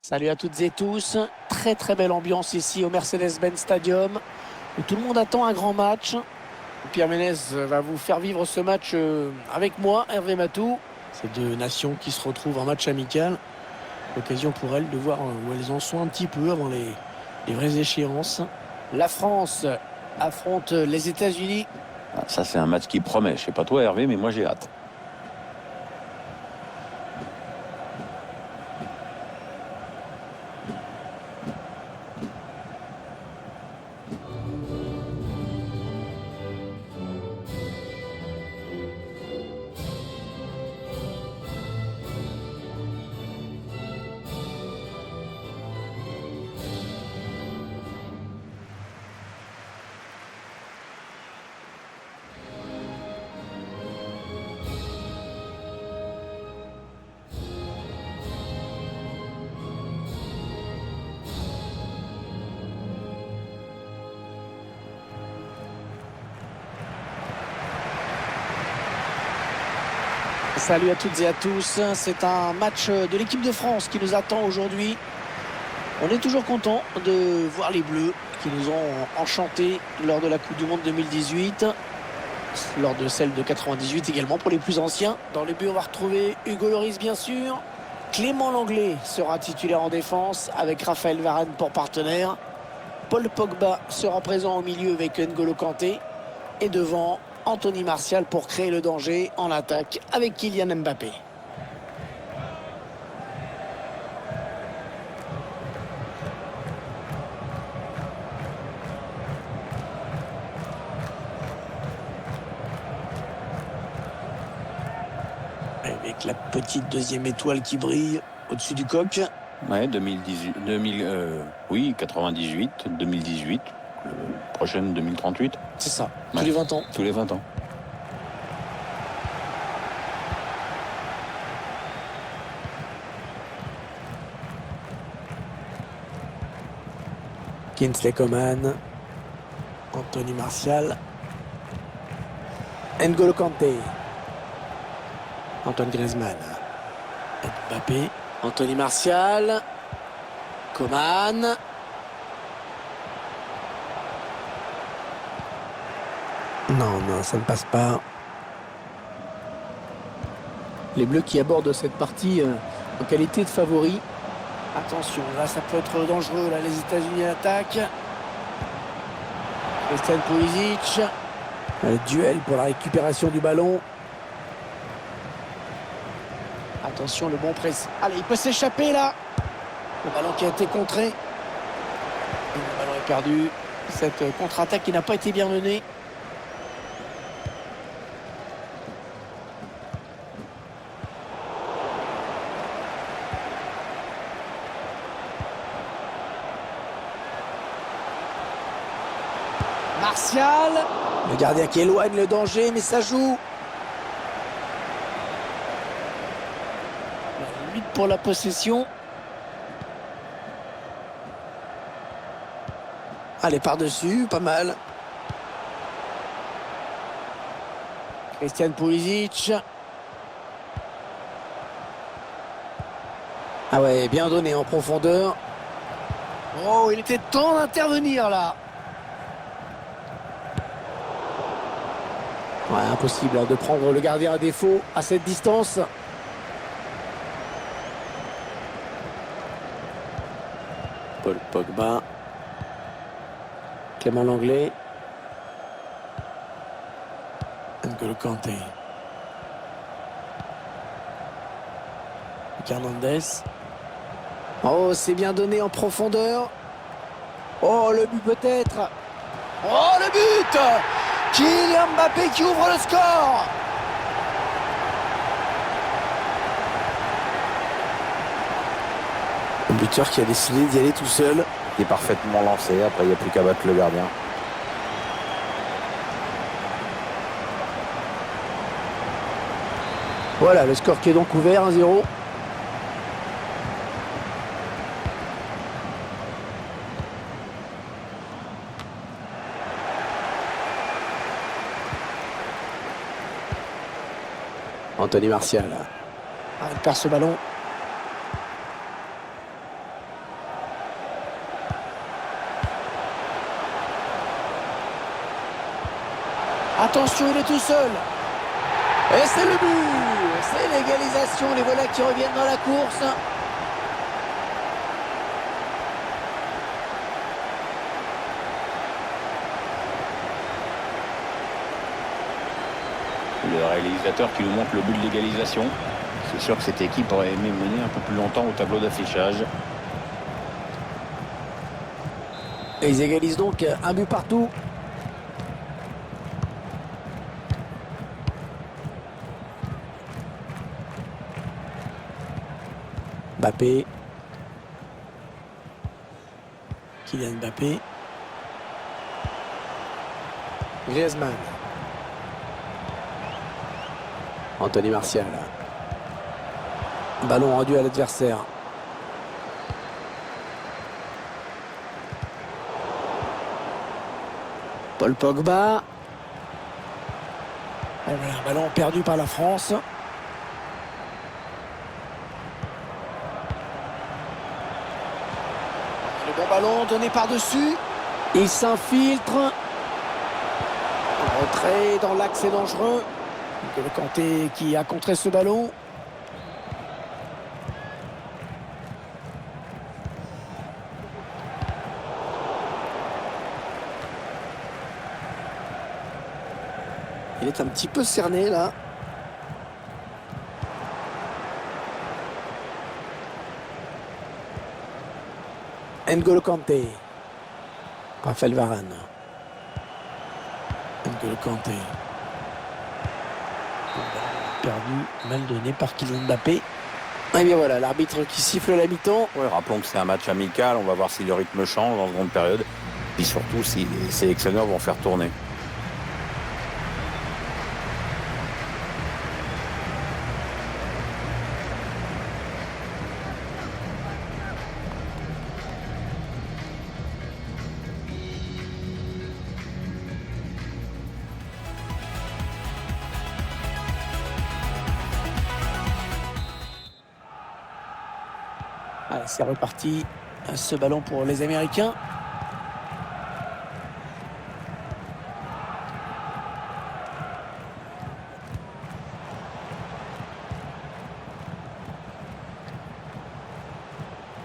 Salut à toutes et tous, très très belle ambiance ici au Mercedes-Benz Stadium où tout le monde attend un grand match. Pierre Ménez va vous faire vivre ce match avec moi, Hervé Matou. Ces deux nations qui se retrouvent en match amical. L'occasion pour elles de voir où elles en sont un petit peu avant les vraies échéances. La France affronte les États-Unis. Ah, ça, c'est un match qui promet. Je sais pas toi, Hervé, mais moi, j'ai hâte. Salut à toutes et à tous, c'est un match de l'équipe de France qui nous attend aujourd'hui. On est toujours content de voir les Bleus qui nous ont enchantés lors de la Coupe du Monde 2018, lors de celle de 98 également pour les plus anciens. Dans les buts, on va retrouver Hugo Lloris bien sûr. Clément Lenglet sera titulaire en défense avec Raphaël Varane pour partenaire. Paul Pogba sera présent au milieu avec N'Golo Kanté. Et devant, Anthony Martial pour créer le danger en attaque avec Kylian Mbappé. Avec la petite deuxième étoile qui brille au-dessus du coq. Ouais, 2018, oui, 98, 2018, prochaine 2038. C'est ça, Ouais. tous les 20 ans. Tous les 20 ans. Kingsley Coman, Anthony Martial, N'Golo Kanté, Antoine Griezmann, Mbappé, Anthony Martial, Coman. Non, ça ne passe pas. Les Bleus qui abordent cette partie en qualité de favori. Attention, là ça peut être dangereux. Là, les États-Unis attaquent. Christian Pulisic. Le duel pour la récupération du ballon. Attention, le bon press. Allez, il peut s'échapper là. Le ballon qui a été contré. Et le ballon est perdu. Cette contre-attaque qui n'a pas été bien menée. Martial, le gardien qui éloigne le danger, mais ça joue. La lutte pour la possession. Allez, par-dessus, pas mal. Christian Pulisic. Ah ouais, bien donné en profondeur. Oh, il était temps d'intervenir là. Ouais, impossible de prendre le gardien à défaut à cette distance. Paul Pogba. Clément Lenglet. N'Golo Kanté. Hernandez. Oh, c'est bien donné en profondeur. Oh, le but peut-être. Oh, le but! Kylian Mbappé qui ouvre le score. Un buteur qui a décidé d'y aller tout seul. Il est parfaitement lancé. Après, il n'y a plus qu'à battre le gardien. Voilà, le score qui est donc ouvert, 1-0. Anthony Martial. Ah, il perd ce ballon. Attention, il est tout seul. Et c'est le but. C'est l'égalisation. Les voilà qui reviennent dans la course. Le réalisateur qui nous montre le but de l'égalisation. C'est sûr que cette équipe aurait aimé mener un peu plus longtemps au tableau d'affichage. Et ils égalisent donc un but partout. Mbappé. Kylian Mbappé. Griezmann. Anthony Martial. Ballon rendu à l'adversaire. Paul Pogba. Et voilà, un ballon perdu par la France. Le bon ballon donné par-dessus. Il s'infiltre. Retrait dans l'axe est dangereux. Le Kanté qui a contré ce ballon. Il est un petit peu cerné là. N'Golo Kanté. Raphaël Varane. N'Golo Kanté. Perdu, mal donné par Kylian Mbappé. Et bien voilà, l'arbitre qui siffle la mi-temps. Ouais, rappelons que c'est un match amical. On va voir si le rythme change en seconde période. Et surtout si les sélectionneurs vont faire tourner. Allez, c'est reparti. Ce ballon pour les Américains.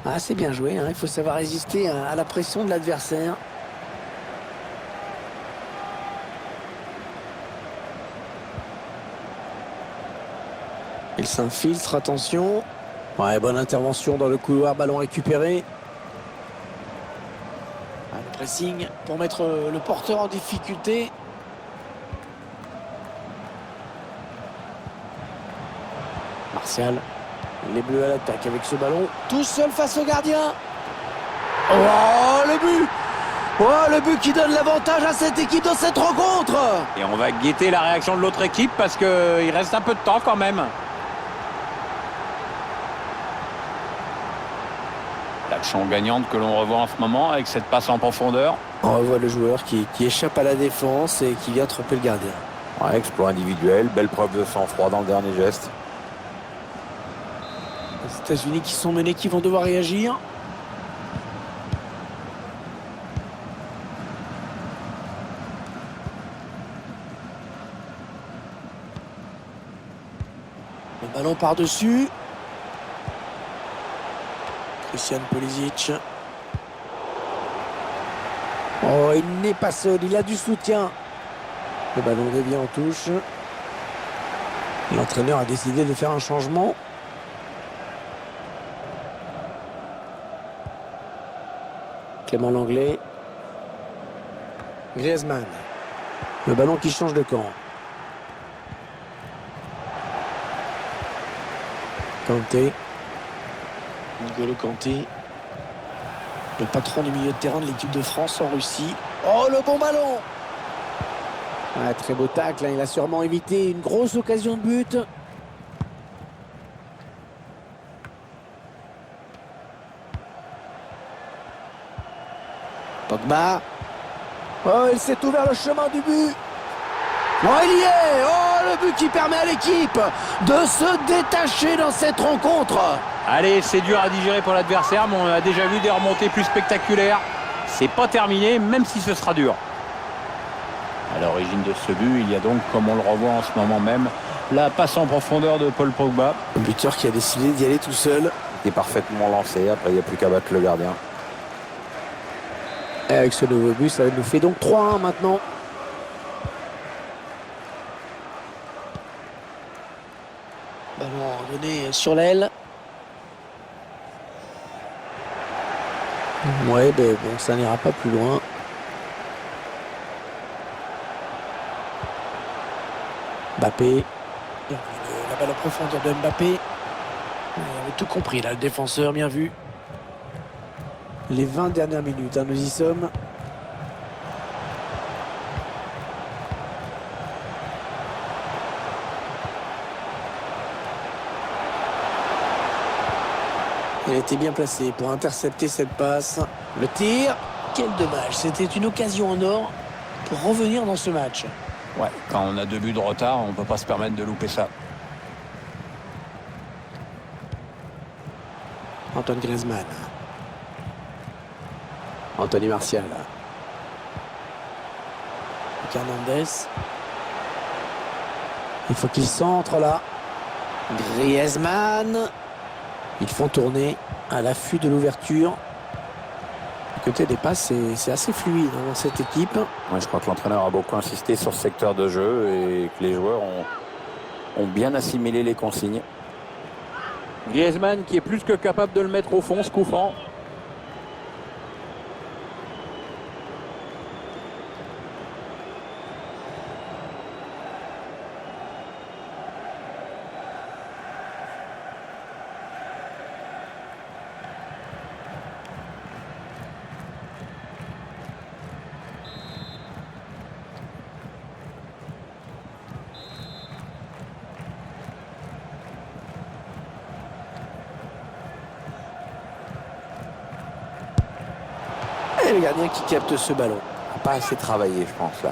Ah, c'est bien joué, hein. Il faut savoir résister à la pression de l'adversaire. Il s'infiltre, attention. Ouais, bonne intervention dans le couloir, ballon récupéré. Ah, le pressing pour mettre le porteur en difficulté. Martial. Les Bleus à l'attaque avec ce ballon. Tout seul face au gardien. Oh, le but! Oh, le but qui donne l'avantage à cette équipe dans cette rencontre. Et on va guetter la réaction de l'autre équipe parce qu'il reste un peu de temps quand même. L'action gagnante que l'on revoit en ce moment avec cette passe en profondeur. On revoit le joueur qui échappe à la défense et qui vient tromper le gardien. Ouais, exploit individuel, belle preuve de sang-froid dans le dernier geste. Les États-Unis qui sont menés, qui vont devoir réagir. Le ballon par-dessus. Christian Pulisic. Oh, il n'est pas seul, il a du soutien. Le ballon dévie en touche. L'entraîneur a décidé de faire un changement. Clément Langlais. Griezmann. Le ballon qui change de camp. Kanté. N'Golo Kanté. Le patron du milieu de terrain de l'équipe de France en Russie. Oh, le bon ballon! Ah, très beau tacle, hein. Il a sûrement évité une grosse occasion de but. Pogba. Oh, il s'est ouvert le chemin du but. Oh, il y est. Oh, le but qui permet à l'équipe de se détacher dans cette rencontre. Allez, c'est dur à digérer pour l'adversaire, mais on a déjà vu des remontées plus spectaculaires. C'est pas terminé, même si ce sera dur. À l'origine de ce but, il y a donc, comme on le revoit en ce moment même, la passe en profondeur de Paul Pogba. Le buteur qui a décidé d'y aller tout seul. Il est parfaitement lancé. Après, il n'y a plus qu'à battre le gardien. Et avec ce nouveau but, ça nous fait donc 3-1 maintenant. Ballon donné sur l'aile. Ouais, ben bon, ça n'ira pas plus loin. Mbappé. La balle en profondeur de Mbappé. Il avait tout compris là, le défenseur, bien vu. Les 20 dernières minutes, hein, nous y sommes. Il a été bien placé pour intercepter cette passe. Le tir, quel dommage. C'était une occasion en or pour revenir dans ce match. Ouais, quand on a 2 buts de retard, on ne peut pas se permettre de louper ça. Antoine Griezmann. Anthony Martial. Hernandez. Il faut qu'il centre là. Griezmann. Ils font tourner à l'affût de l'ouverture. Du côté des passes, c'est assez fluide dans cette équipe. Ouais, je crois que l'entraîneur a beaucoup insisté sur ce secteur de jeu et que les joueurs ont bien assimilé les consignes. Griezmann qui est plus que capable de le mettre au fond, ce coup franc. Et le gardien qui capte ce ballon. Pas assez travaillé, je pense, là.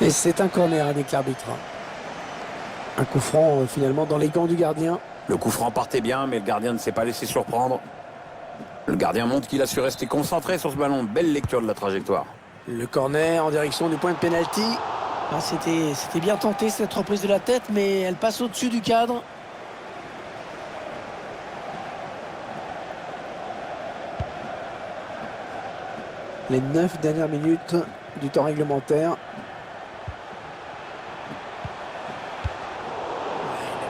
Et c'est un corner avec l'arbitre. Un coup franc finalement dans les gants du gardien. Le coup franc partait bien, mais le gardien ne s'est pas laissé surprendre. Le gardien montre qu'il a su rester concentré sur ce ballon. Belle lecture de la trajectoire. Le corner en direction du point de pénalty. Ah, c'était bien tenté cette reprise de la tête, mais elle passe au-dessus du cadre. Les 9 dernières minutes du temps réglementaire.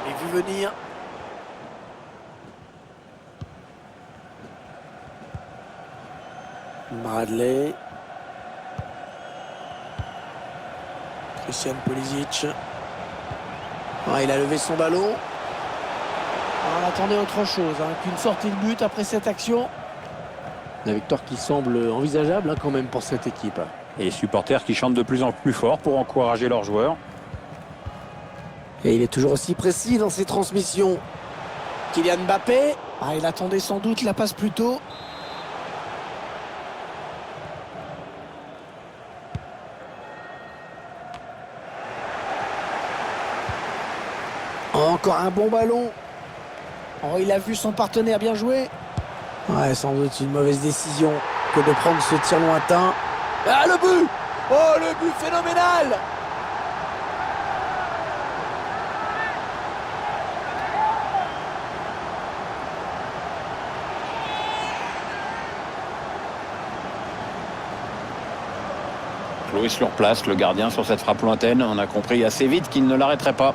Il avait vu venir. Bradley. Christian Pulisic. Ah, il a levé son ballon. On attendait autre chose qu'une sortie de but après cette action. La victoire qui semble envisageable quand même pour cette équipe. Et les supporters qui chantent de plus en plus fort pour encourager leurs joueurs. Et il est toujours aussi précis dans ses transmissions. Kylian Mbappé. Ah, il attendait sans doute la passe plus tôt. Encore un bon ballon. Oh, il a vu son partenaire bien jouer. Ouais, sans doute une mauvaise décision que de prendre ce tir lointain. Ah, le but! Oh, le but phénoménal! Cloué sur place, le gardien sur cette frappe lointaine. On a compris assez vite qu'il ne l'arrêterait pas.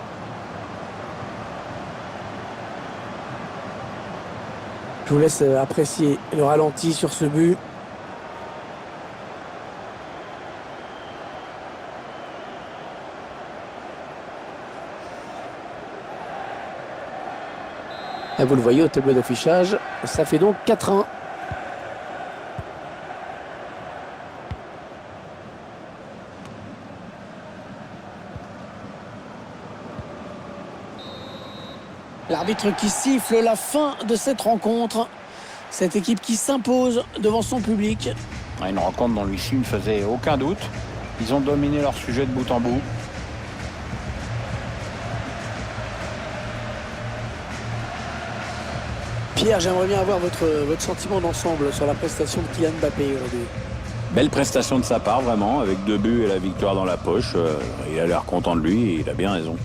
Je vous laisse apprécier le ralenti sur ce but. Et vous le voyez au tableau d'affichage, ça fait donc 4-1. L'arbitre qui siffle la fin de cette rencontre. Cette équipe qui s'impose devant son public. Une rencontre dont l'issue ne faisait aucun doute. Ils ont dominé leur sujet de bout en bout. Pierre, j'aimerais bien avoir votre sentiment d'ensemble sur la prestation de Kylian Mbappé aujourd'hui. Belle prestation de sa part, vraiment, avec 2 buts et la victoire dans la poche. Il a l'air content de lui et il a bien raison.